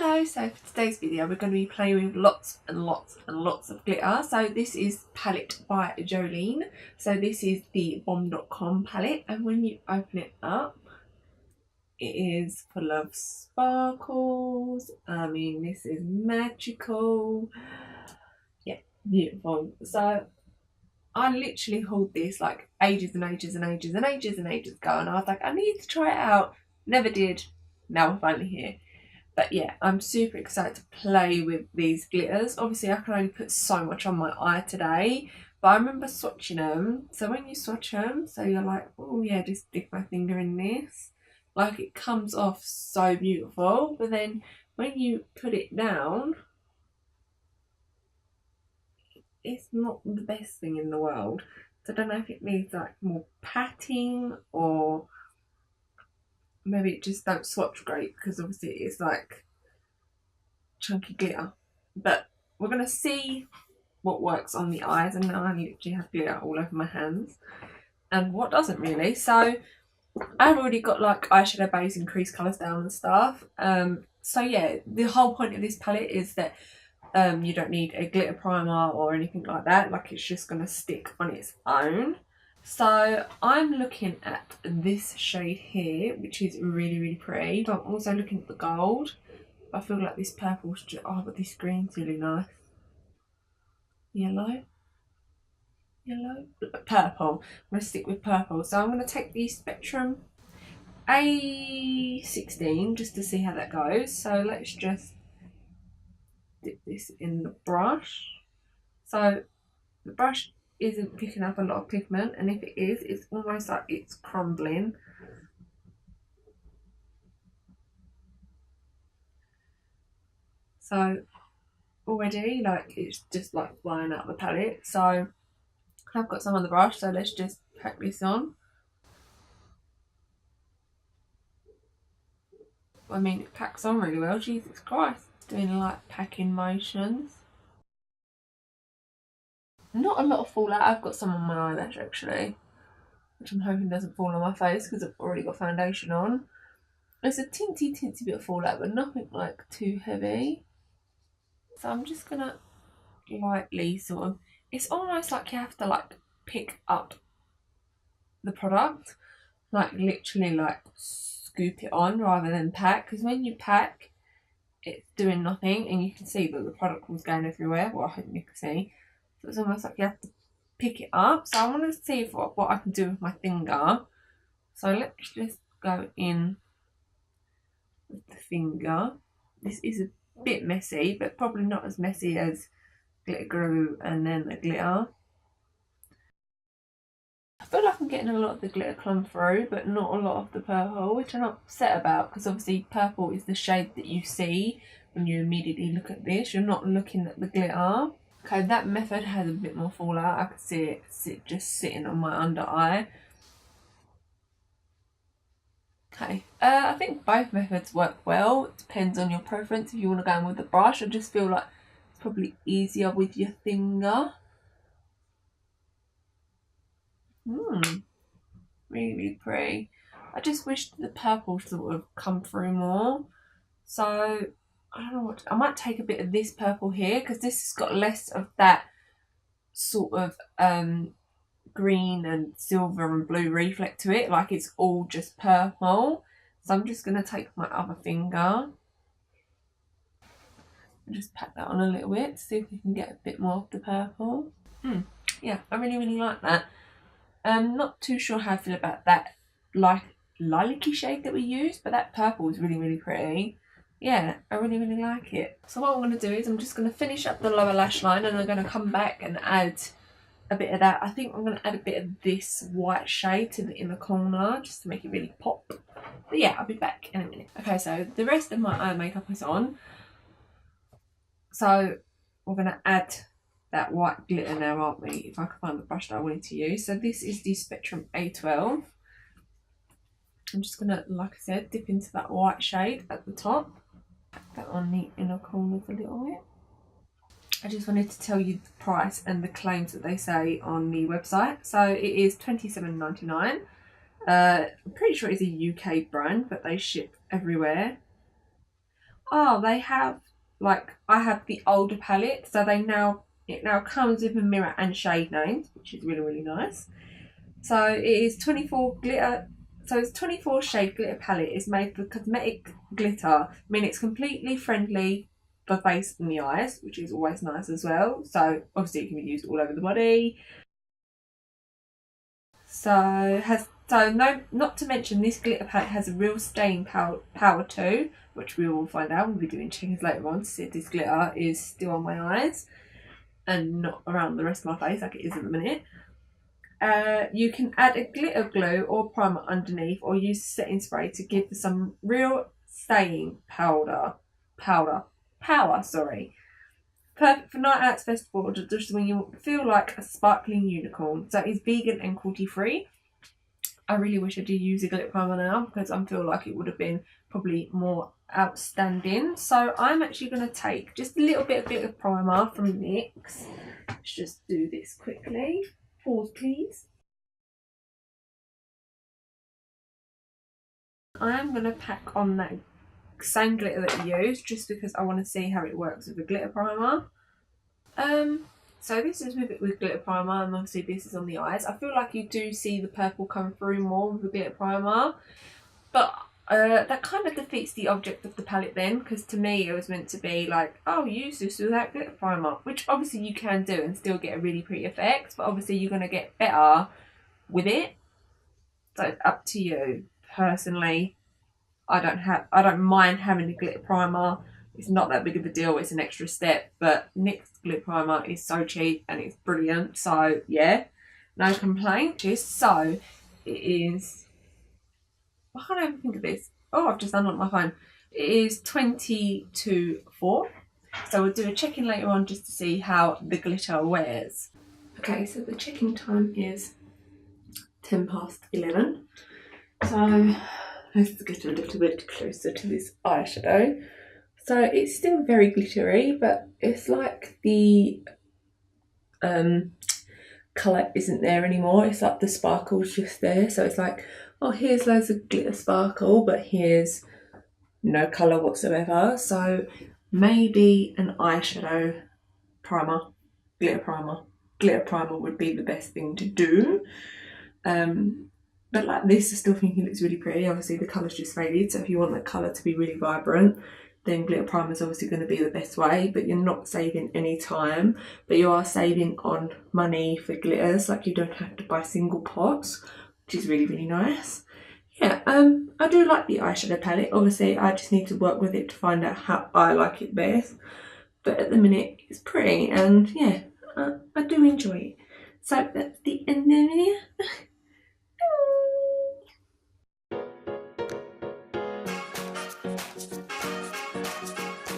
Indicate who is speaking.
Speaker 1: Hello, so for today's video we're going to be playing with lots and lots and lots of glitter. So this is palette by Jolie. So this is the bomb.com palette, and when you open it up it is full of sparkles. I mean, this is magical. Yeah, beautiful. So I literally hauled this like ages and ages and ages and ages and ages ago, and I was like, I need to try it out. Never did. Now we're finally here. But yeah, I'm super excited to play with these glitters. Obviously, I can only put so much on my eye today, but I remember swatching them. So when you swatch them, so you're like, oh yeah, just stick my finger in this. Like, it comes off so beautiful. But then when you put it down, it's not the best thing in the world. So I don't know if it needs like more patting, or maybe it just don't swatch great because obviously it's like chunky glitter. But we're going to see what works on the eyes, and now I literally have glitter all over my hands and what doesn't really. So I've already got like eyeshadow base and crease colours down and stuff. So yeah, the whole point of this palette is that you don't need a glitter primer or anything like that. Like, it's just going to stick on its own. So I'm looking at this shade here, which is really, really pretty. So I'm also looking at the gold. I feel like this purple's just, oh, but this green's really nice. Yellow. Purple. I'm going to stick with purple. So I'm going to take the Spectrum A16 just to see how that goes. So let's just dip this in the brush. So the brush isn't picking up a lot of pigment, and if it is, it's almost like it's crumbling. So already, like, it's just like flying out the palette. So I've got some on the brush, so let's just pack this on. I mean, it packs on really well. Jesus Christ. Doing like packing motions. Not a lot of fallout. I've got some on my eyelash actually, which I'm hoping doesn't fall on my face because I've already got foundation on. There's a teensy bit of fallout, but nothing like too heavy. So I'm just gonna lightly sort of, it's almost like you have to like pick up the product, like literally like scoop it on rather than pack, because when you pack it's doing nothing, and you can see that the product was going everywhere. Well, I hope you can see. So it's almost like you have to pick it up. So I want to see if what I can do with my finger. So let's just go in with the finger. This is a bit messy, but probably not as messy as glitter glue and then the glitter. I feel like I'm getting a lot of the glitter come through, but not a lot of the purple, which I'm not upset about, because obviously purple is the shade that you see when you immediately look at this. You're not looking at the glitter. Okay, that method has a bit more fallout. I can see it just sitting on my under eye. Okay, I think both methods work well. It depends on your preference. If you want to go in with the brush, I just feel like it's probably easier with your finger. Really, really pretty. I just wish the purple sort of come through more. So I don't know what I might take a bit of this purple here, because this has got less of that sort of green and silver and blue reflect to it. Like, it's all just purple. So I'm just going to take my other finger and just pat that on a little bit to see if we can get a bit more of the purple. Yeah, I really, really like that. Not too sure how I feel about that lilac-y shade that we used, but that purple is really, really pretty. Yeah, I really, really like it. So what I'm going to do is I'm just going to finish up the lower lash line, and I'm going to come back and add a bit of that. I think I'm going to add a bit of this white shade to the inner corner just to make it really pop. But yeah, I'll be back in a minute. Okay, so the rest of my eye makeup is on. So we're going to add that white glitter now, aren't we? If I can find the brush that I wanted to use. So this is the Spectrum A12. I'm just going to, like I said, dip into that white shade at the top. Put that on the inner corners a little bit. I just wanted to tell you the price and the claims that they say on the website. So it is $27.99. I'm pretty sure it's a UK brand, but they ship everywhere. Oh, they have, like, I have the older palette, so it now comes with a mirror and shade names, which is really, really nice. So it is 24 glitter. So it's 24 shade glitter palette. It's made for cosmetic glitter. I mean, it's completely friendly for face and the eyes, which is always nice as well. So obviously it can be used all over the body. Not to mention, this glitter palette has a real staying power too, which we will find out. We'll be doing checkings later on to see if this glitter is still on my eyes and not around the rest of my face like it is at the minute. You can add a glitter glue or primer underneath, or use setting spray to give some real staying power. Sorry. Perfect for night out, festival, or just when you feel like a sparkling unicorn. So it's vegan and cruelty free. I really wish I did use a glitter primer now, because I feel like it would have been probably more outstanding. So I'm actually going to take just a little bit of glitter primer from NYX. Let's just do this quickly. Pause, please. I am going to pack on that same glitter that you used, just because I want to see how it works with the glitter primer. So this is with glitter primer, and obviously this is on the eyes. I feel like you do see the purple come through more with the glitter primer, but that kind of defeats the object of the palette then, because to me it was meant to be like, oh, use this without glitter primer, which obviously you can do and still get a really pretty effect, but obviously you're going to get better with it. So it's up to you. Personally, I don't mind having a glitter primer. It's not that big of a deal. It's an extra step, but NYX glitter primer is so cheap and it's brilliant. So yeah, no complaint. So it is. I can't even think of this. Oh, I've just unlocked my phone. It is 20 to 4. So we'll do a check-in later on just to see how the glitter wears. Okay, so the check-in time is 11:10. So let's get a little bit closer to this eyeshadow. So it's still very glittery, but it's like the colour isn't there anymore. It's like the sparkle's just there. So it's like, oh, here's loads of glitter sparkle, but here's no colour whatsoever. So maybe an eyeshadow primer, glitter primer. Glitter primer would be the best thing to do. But like this, I still think it looks really pretty. Obviously the colour's just faded, so if you want that colour to be really vibrant, then glitter primer is obviously going to be the best way, but you're not saving any time, but you are saving on money for glitters. Like, you don't have to buy single pots, which is really, really nice. Yeah, I do like the eyeshadow palette. Obviously I just need to work with it to find out how I like it best, but at the minute it's pretty, and yeah, I do enjoy it. So that's the end of the video.